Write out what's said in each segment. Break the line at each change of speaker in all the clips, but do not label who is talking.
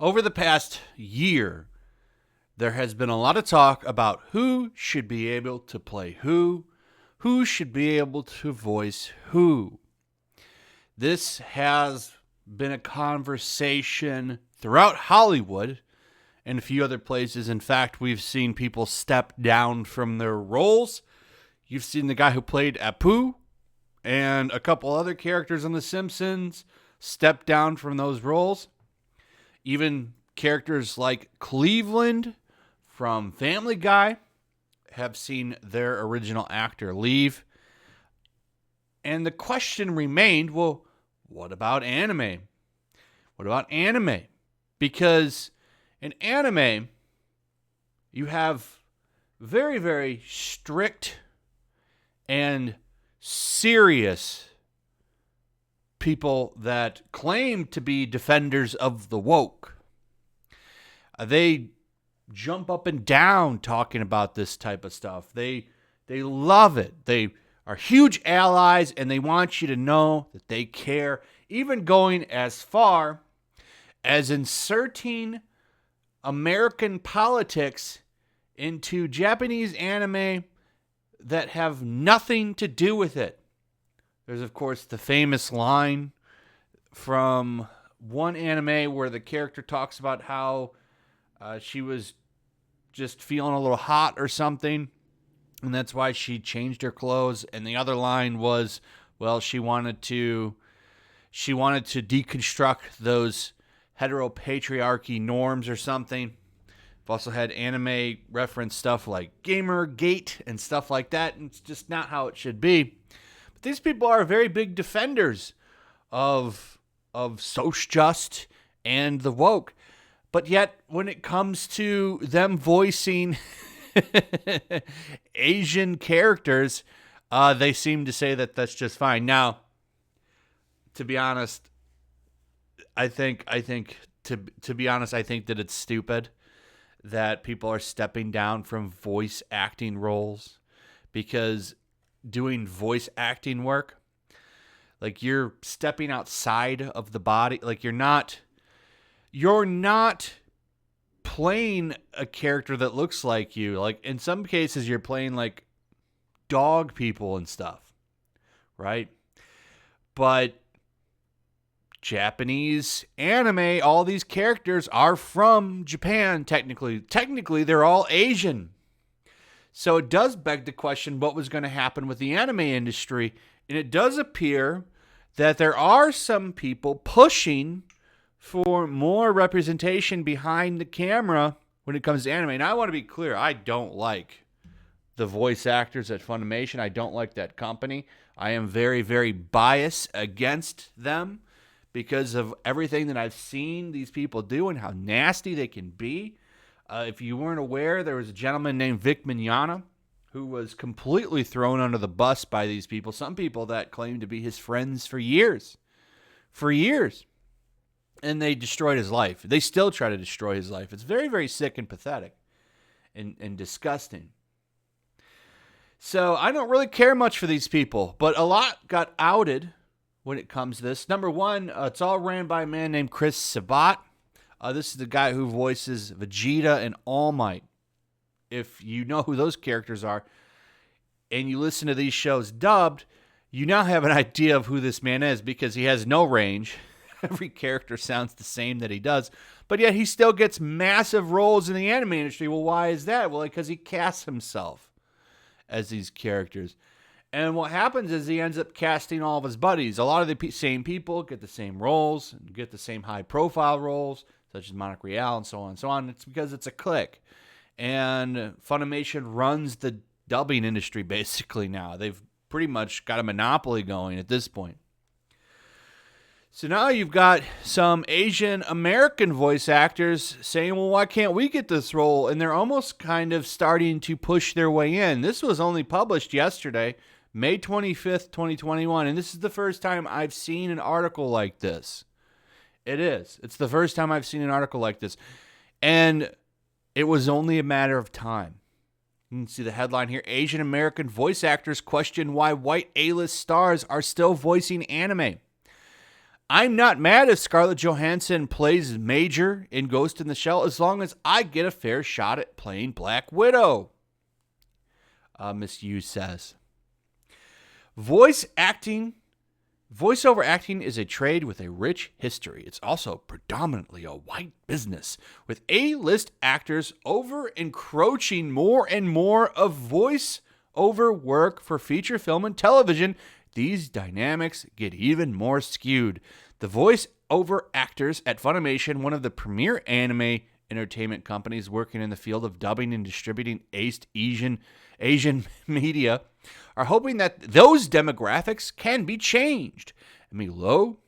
Over the past year, there has been a lot of talk about who should be able to play who should be able to voice who. This has been a conversation throughout Hollywood and a few other places. In fact, we've seen people step down from their roles. You've seen the guy who played Apu and a couple other characters on The Simpsons step down from those roles. Even characters like Cleveland from Family Guy have seen their original actor leave. And the question remained, well, what about anime? What about anime? Because in anime, you have very, very strict and serious people that claim to be defenders of the woke. They jump up and down talking about this type of stuff. They love it. They are huge allies, and they want you to know that they care, even going as far as inserting American politics into Japanese anime that have nothing to do with it. There's, of course, the famous line from one anime where the character talks about how she was just feeling a little hot or something, and that's why she changed her clothes. And the other line was, well, she wanted to deconstruct those heteropatriarchy norms or something. I've also had anime reference stuff like Gamergate and stuff like that, and it's just not how it should be. But these people are very big defenders of Just and the woke. But yet, when it comes to them voicing Asian characters, they seem to say that that's just fine. Now, to be honest, I think that it's stupid that people are stepping down from voice acting roles, because doing voice acting work, like, you're stepping outside of the body. Like, you're not playing a character that looks like you. Like, in some cases, you're playing like dog people and stuff, right? But Japanese anime, all these characters are from Japan, technically. Technically, they're all Asian. So it does beg the question, what was going to happen with the anime industry? And it does appear that there are some people pushing for more representation behind the camera when it comes to anime. And I want to be clear, I don't like the voice actors at Funimation. I don't like that company. I am very, very biased against them because of everything that I've seen these people do and how nasty they can be. If you weren't aware, there was a gentleman named Vic Mignogna who was completely thrown under the bus by these people. Some people that claimed to be his friends for years. For years. And they destroyed his life. They still try to destroy his life. It's very, very sick and pathetic and disgusting. So I don't really care much for these people, but a lot got outed when it comes to this. Number one, it's all ran by a man named Chris Sabat. This is the guy who voices Vegeta and All Might. If you know who those characters are and you listen to these shows dubbed, you now have an idea of who this man is, because he has no range. Every character sounds the same that he does, but yet he still gets massive roles in the anime industry. Well, why is that? Well, because he casts himself as these characters. And what happens is he ends up casting all of his buddies. A lot of the same people get the same roles, get the same high-profile roles, such as Monaco Real and so on and so on. It's because it's a clique. And Funimation runs the dubbing industry basically now. They've pretty much got a monopoly going at this point. So now you've got some Asian American voice actors saying, well, why can't we get this role? And they're almost kind of starting to push their way in. This was only published yesterday, May 25th, 2021. And this is the first time I've seen an article like this. It is. It's the first time I've seen an article like this. And it was only a matter of time. You can see the headline here. Asian American voice actors question why white A-list stars are still voicing anime. I'm not mad if Scarlett Johansson plays Major in Ghost in the Shell as long as I get a fair shot at playing Black Widow, Miss Yu says. Voiceover acting is a trade with a rich history. It's also predominantly a white business, with A-list actors encroaching more and more of voice-over work for feature film and television. These dynamics get even more skewed. The voice-over actors at Funimation, one of the premier anime entertainment companies working in the field of dubbing and distributing Asian media, are hoping that those demographics can be changed. Milo,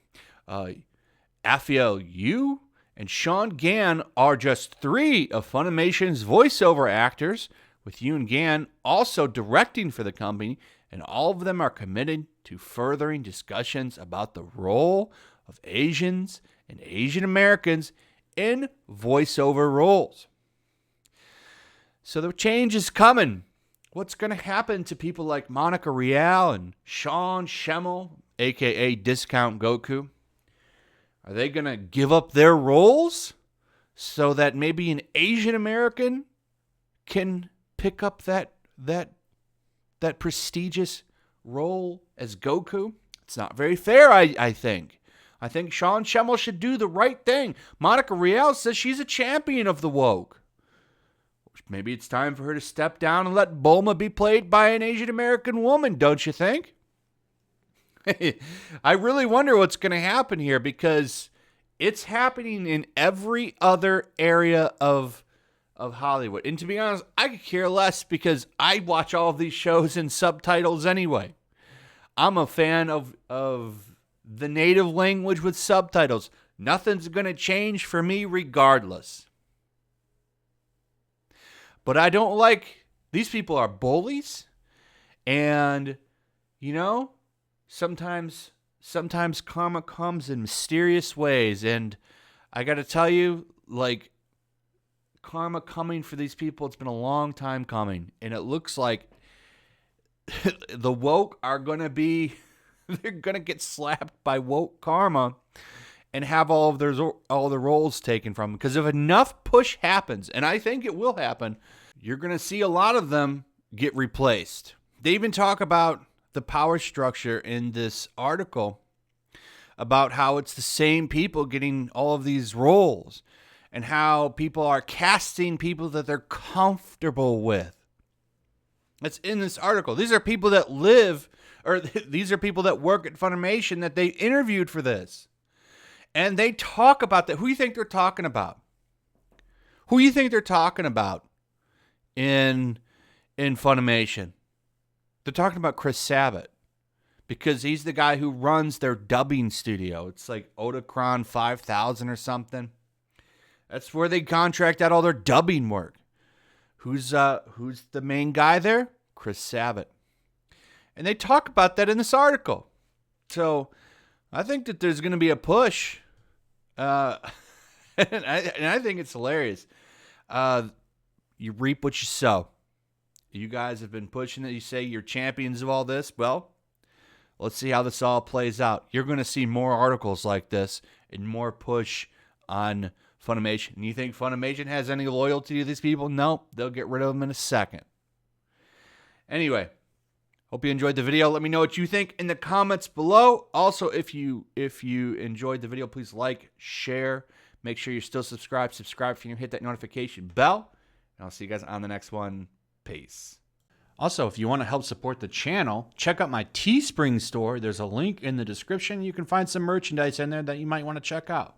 Afiel Yu, and Sean Gann are just 3 of Funimation's voiceover actors, with Yu and Gann also directing for the company, and all of them are committed to furthering discussions about the role of Asians and Asian Americans in voiceover roles. So the change is coming. What's going to happen to people like Monica Rial and Sean Schemmel, a.k.a. Discount Goku? Are they going to give up their roles so that maybe an Asian American can pick up that prestigious role as Goku? It's not very fair, I think. I think Sean Schemmel should do the right thing. Monica Rial says she's a champion of the woke. Maybe it's time for her to step down and let Bulma be played by an Asian American woman, don't you think? I really wonder what's going to happen here, because it's happening in every other area of Hollywood. And to be honest, I could care less, because I watch all of these shows in subtitles anyway. I'm a fan of the native language with subtitles. Nothing's going to change for me regardless. But I don't like, these people are bullies, and, sometimes karma comes in mysterious ways, and I got to tell you, karma coming for these people, it's been a long time coming, and it looks like the woke are going to be, they're going to get slapped by woke karma and have all the roles taken from them. Because if enough push happens, and I think it will happen, you're going to see a lot of them get replaced. They even talk about the power structure in this article, about how it's the same people getting all of these roles, and how people are casting people that they're comfortable with. That's in this article. These are people that these are people that work at Funimation that they interviewed for this. And they talk about that. Who do you think they're talking about? Who do you think they're talking about in Funimation? They're talking about Chris Sabat, because he's the guy who runs their dubbing studio. It's like Otakron 5000 or something. That's where they contract out all their dubbing work. Who's the main guy there? Chris Sabat. And they talk about that in this article. So I think that there's going to be a push. And I think it's hilarious. You reap what you sow. You guys have been pushing it. You say you're champions of all this. Well, let's see how this all plays out. You're going to see more articles like this and more push on Funimation. And you think Funimation has any loyalty to these people? No, they'll get rid of them in a second. Anyway, hope you enjoyed the video. Let me know what you think in the comments below. Also, if you enjoyed the video, please like, share. Make sure you're still subscribed. Subscribe if you hit that notification bell. And I'll see you guys on the next one. Peace. Also, if you want to help support the channel, check out my Teespring store. There's a link in the description. You can find some merchandise in there that you might want to check out.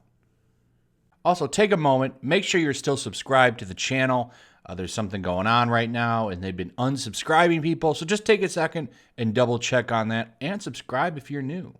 Also, take a moment. Make sure you're still subscribed to the channel. There's something going on right now, and they've been unsubscribing people. So just take a second and double check on that, and subscribe if you're new.